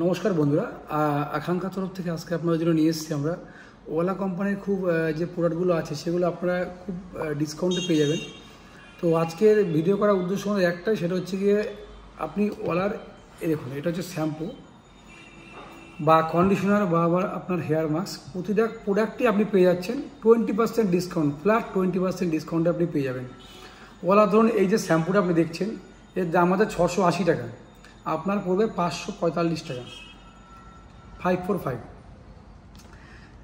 নমস্কার বন্ধুরা, আকাঙ্ক্ষা তরফ থেকে আজকে আপনাদের জন্য নিয়ে এসেছি আমরা ওলা কোম্পানির খুব যে প্রোডাক্টগুলো আছে সেগুলো আপনারা খুব ডিসকাউন্টে পেয়ে যাবেন। তো আজকের ভিডিও করার উদ্দেশ্য আমাদের একটাই, সেটা হচ্ছে গিয়ে আপনি ওলার দেখুন, এটা হচ্ছে শ্যাম্পু বা কন্ডিশনার বা আবার আপনার হেয়ার মাস্ক, প্রতিটা প্রোডাক্টই আপনি পেয়ে যাচ্ছেন 20% ডিসকাউন্ট, ফ্ল্যাট 20% ডিসকাউন্টে আপনি পেয়ে যাবেন। ওলা ধরুন এই যে শ্যাম্পুটা আপনি দেখছেন, এর দাম আছে 680 টাকা, আপনার পড়বে 545 টাকা, 545,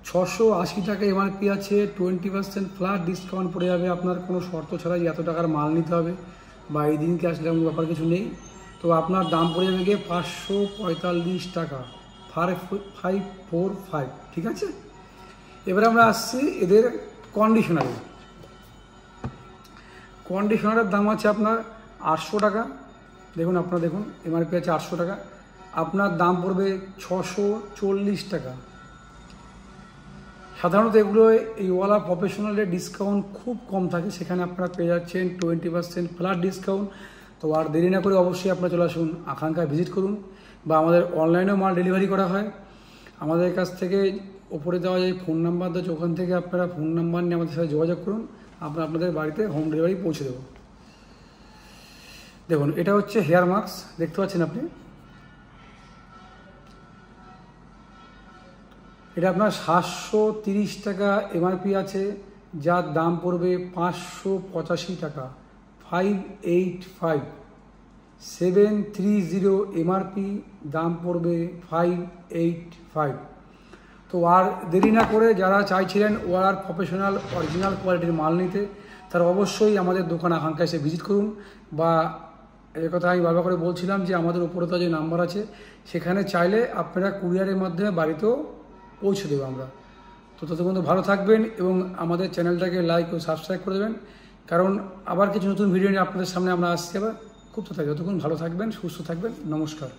680 টাকা এমআরপি আছে। 20% ফ্ল্যাট ডিসকাউন্ট পড়ে যাবে আপনার, কোনো শর্ত ছাড়াই এত টাকার মাল নিতে হবে বা এই দিনকে আসলে এমন ব্যাপার কিছু নেই। তো আপনার দাম পড়ে যাবে গিয়ে 545 টাকা, 545, ঠিক আছে। এবারে আমরা আসছি এদের কন্ডিশনারে। কন্ডিশনারের দাম আছে আপনার 800 টাকা, দেখুন আপনারা দেখুন এমআরপি আছে 800 টাকা, আপনার দাম পড়বে 640 টাকা। সাধারণত এগুলো এই ওয়ালা প্রফেশনালের ডিসকাউন্ট খুব কম থাকে, সেখানে আপনারা পেয়ে যাচ্ছেন 20% ফ্ল্যাট ডিসকাউন্ট। তো আর দেরি না করে অবশ্যই আপনারা চলে আসুন, আকাঙ্ক্ষায় ভিজিট করুন, বা আমাদের অনলাইনেও মাল ডেলিভারি করা হয়। আমাদের কাছ থেকে ওপরে দেওয়া যায় ফোন নাম্বার দিয়েছে, ওখান থেকে আপনারা ফোন নাম্বার নিয়ে আমাদের সাথে যোগাযোগ করুন, আমরা আপনাদের বাড়িতে হোম ডেলিভারি পৌঁছে দেবো। দেখুন এটা হচ্ছে হেয়ার মাস্ক, দেখতে পাচ্ছেন আপনি, এটা আপনার 730 টাকা এমআরপি আছে, যার দাম পড়বে 585 টাকা, 585, 730 এমআরপি, দাম পড়বে 585। তো আর দেরি না করে যারা চাইছিলেন ওয়ার প্রফেশনাল অরিজিনাল কোয়ালিটির মাল নিতে, তারা অবশ্যই আমাদের দোকান আকাঙ্ক্ষা এসে ভিজিট করুন, বা এই কথা আমি বারবার করে বলছিলাম যে আমাদের উপরে তো যে নাম্বার আছে সেখানে চাইলে আপনারা কুরিয়ারের মাধ্যমে বাড়িতেও পৌঁছে দেবো আমরা। তো ততক্ষণ ভালো থাকবেন এবং আমাদের চ্যানেলটাকে লাইক ও সাবস্ক্রাইব করে দেবেন, কারণ আবার কিছু নতুন ভিডিও নিয়ে আপনাদের সামনে আমরা আসছি আবার খুব তাড়াতাড়ি। ততক্ষণ ভালো থাকবেন, সুস্থ থাকবেন, নমস্কার।